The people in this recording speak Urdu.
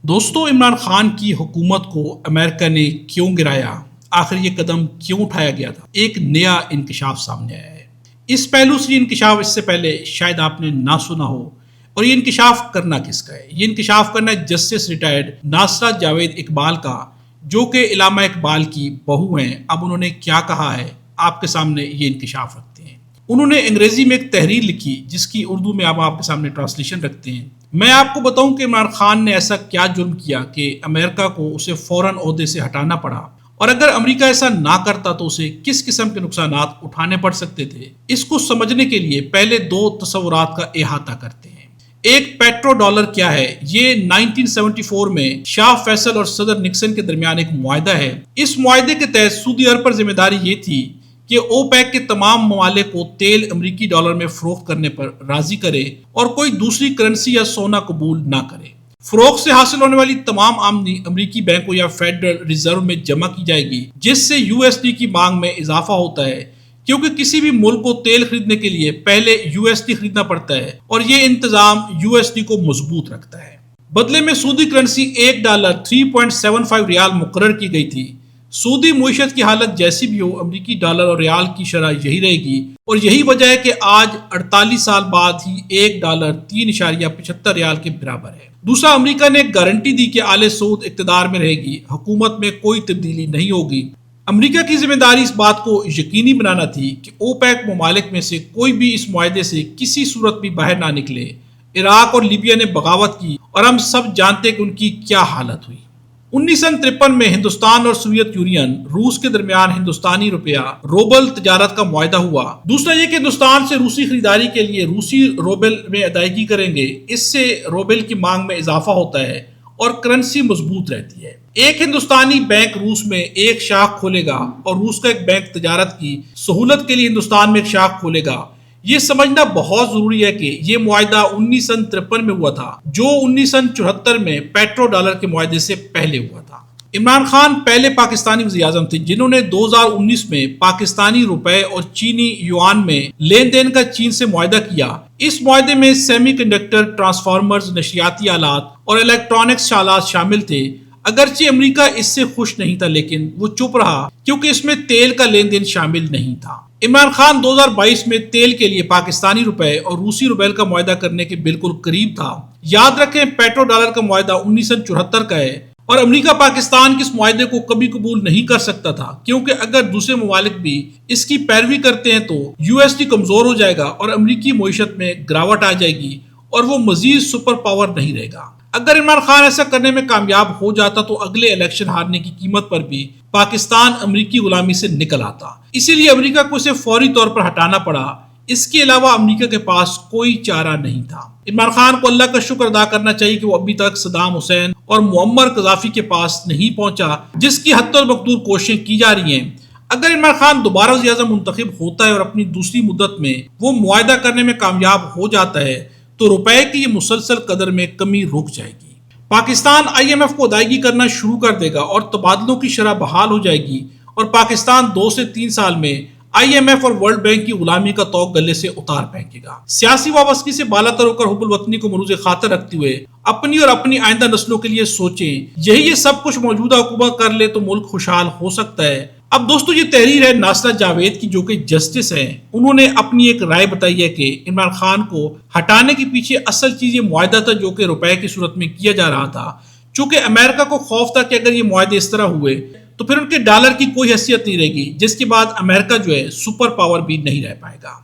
دوستو، عمران خان کی حکومت کو امریکہ نے کیوں گرایا؟ آخر یہ قدم کیوں اٹھایا گیا تھا؟ ایک نیا انکشاف سامنے آیا ہے۔ اس پہلو سے یہ انکشاف اس سے پہلے شاید آپ نے نہ سنا ہو، اور یہ انکشاف کرنا کس کا ہے؟ یہ انکشاف کرنا ہے جسٹس ریٹائرڈ ناصرہ جاوید اقبال کا، جو کہ علامہ اقبال کی بہو ہیں۔ اب انہوں نے کیا کہا ہے، آپ کے سامنے یہ انکشاف رکھتے ہیں۔ انہوں نے انگریزی میں ایک تحریر لکھی جس کی اردو میں آپ کے سامنے ٹرانسلیشن رکھتے ہیں۔ میں آپ کو بتاؤں کہ عمران خان نے ایسا کیا جرم کیا کہ امریکہ کو اسے فوراً عہدے سے ہٹانا پڑا، اور اگر امریکہ ایسا نہ کرتا تو اسے کس قسم کے نقصانات اٹھانے پڑ سکتے تھے۔ اس کو سمجھنے کے لیے پہلے دو تصورات کا احاطہ کرتے ہیں۔ ایک پیٹرو ڈالر کیا ہے؟ یہ 1974 میں شاہ فیصل اور صدر نکسن کے درمیان ایک معاہدہ ہے۔ اس معاہدے کے تحت سعودی عرب پر ذمہ داری یہ تھی کہ اوپیک کے تمام ممالک کو تیل امریکی ڈالر میں فروخت کرنے پر راضی کرے اور کوئی دوسری کرنسی یا سونا قبول نہ کرے۔ فروخت سے حاصل ہونے والی تمام آمدنی امریکی بینکوں یا فیڈرل ریزرو میں جمع کی جائے گی، جس سے یو ایس ڈی کی مانگ میں اضافہ ہوتا ہے، کیونکہ کسی بھی ملک کو تیل خریدنے کے لیے پہلے یو ایس ڈی خریدنا پڑتا ہے، اور یہ انتظام یو ایس ڈی کو مضبوط رکھتا ہے۔ بدلے میں سعودی کرنسی ایک ڈالر 3.75 ریال مقرر کی گئی تھی۔ سعودی معیشت کی حالت جیسی بھی ہو، امریکی ڈالر اور ریال کی شرح یہی رہے گی، اور یہی وجہ ہے کہ آج 48 سال بعد ہی ایک ڈالر 3.75 ریال کے برابر ہے۔ دوسرا، امریکہ نے گارنٹی دی کہ آل سعود اقتدار میں رہے گی، حکومت میں کوئی تبدیلی نہیں ہوگی۔ امریکہ کی ذمہ داری اس بات کو یقینی بنانا تھی کہ اوپیک ممالک میں سے کوئی بھی اس معاہدے سے کسی صورت بھی باہر نہ نکلے۔ عراق اور لیبیا نے بغاوت کی، اور ہم سب جانتے کہ ان کی کیا حالت ہوئی۔ 1953 میں ہندوستان اور سوویت یونین روس کے درمیان ہندوستانی روپیہ روبل تجارت کا معاہدہ ہوا۔ دوسرا یہ کہ ہندوستان سے روسی خریداری کے لیے روسی روبل میں ادائیگی کریں گے، اس سے روبل کی مانگ میں اضافہ ہوتا ہے اور کرنسی مضبوط رہتی ہے۔ ایک ہندوستانی بینک روس میں ایک شاخ کھولے گا، اور روس کا ایک بینک تجارت کی سہولت کے لیے ہندوستان میں ایک شاخ کھولے گا۔ یہ سمجھنا بہت ضروری ہے کہ یہ معاہدہ 1953 میں ہوا تھا، جو 1974 میں پیٹرو ڈالر کے معاہدے سے پہلے ہوا تھا۔ عمران خان پہلے پاکستانی وزیر اعظم تھے جنہوں نے 2019 میں پاکستانی روپے اور چینی یوان میں لین دین کا چین سے معاہدہ کیا۔ اس معاہدے میں سیمی کنڈکٹر، ٹرانسفارمرز، نشریاتی آلات اور الیکٹرانکس آلات شامل تھے۔ اگرچہ امریکہ اس سے خوش نہیں تھا، لیکن وہ چپ رہا کیونکہ اس میں تیل کا لین دین شامل نہیں تھا۔ عمران خان 2022 میں تیل کے لیے پاکستانی روپے اور روسی روبل کا معاہدہ کرنے کے بالکل قریب تھا۔ یاد رکھیں، پیٹرو ڈالر کا معاہدہ 1974 کا ہے، اور امریکہ پاکستان کے اس معاہدے کو کبھی قبول نہیں کر سکتا تھا، کیونکہ اگر دوسرے ممالک بھی اس کی پیروی کرتے ہیں تو یو ایس ڈی کمزور ہو جائے گا اور امریکی معیشت میں گراوٹ آ جائے گی، اور وہ مزید سپر پاور نہیں رہے گا۔ اگر عمران خان ایسا کرنے میں کامیاب ہو جاتا تو اگلے الیکشن ہارنے کی قیمت پر بھی پاکستان امریکی غلامی سے نکل آتا۔ اسی لیے امریکہ کو اسے فوری طور پر ہٹانا پڑا۔ اس کے علاوہ امریکہ کے پاس کوئی چارہ نہیں تھا۔ عمران خان کو اللہ کا شکر ادا کرنا چاہیے کہ وہ ابھی تک صدام حسین اور معمر قذافی کے پاس نہیں پہنچا، جس کی حتی المقدور کوششیں کی جا رہی ہیں۔ اگر عمران خان دوبارہ وزیر اعظم منتخب ہوتا ہے اور اپنی دوسری مدت میں وہ معاہدہ کرنے میں کامیاب ہو جاتا ہے تو روپے کی یہ مسلسل قدر میں کمی رک جائے گی۔ پاکستان آئی ایم ایف کو ادائیگی کرنا شروع کر دے گا اور تبادلوں کی شرح بحال ہو جائے گی، اور پاکستان 2 سے 3 سال میں آئی ایم ایف اور ورلڈ بینک کی غلامی کا طوق گلے سے اتار پھینکے گا۔ سیاسی وابستگی سے بالا تر ہو کر حب الوطنی کو مروز خاطر رکھتے ہوئے اپنی اور اپنی آئندہ نسلوں کے لیے سوچیں۔ یہی یہ سب کچھ موجودہ حکومت کر لے تو ملک خوشحال ہو سکتا ہے۔ اب دوستو، یہ تحریر ہے ناصرہ جاوید کی، جو کہ جسٹس ہیں۔ انہوں نے اپنی ایک رائے بتائی ہے کہ عمران خان کو ہٹانے کے پیچھے اصل چیز یہ معاہدہ تھا جو کہ روپے کی صورت میں کیا جا رہا تھا، چونکہ امریکہ کو خوف تھا کہ اگر یہ معاہدے اس طرح ہوئے تو پھر ان کے ڈالر کی کوئی حیثیت نہیں رہے گی، جس کے بعد امریکہ جو ہے سپر پاور بھی نہیں رہ پائے گا۔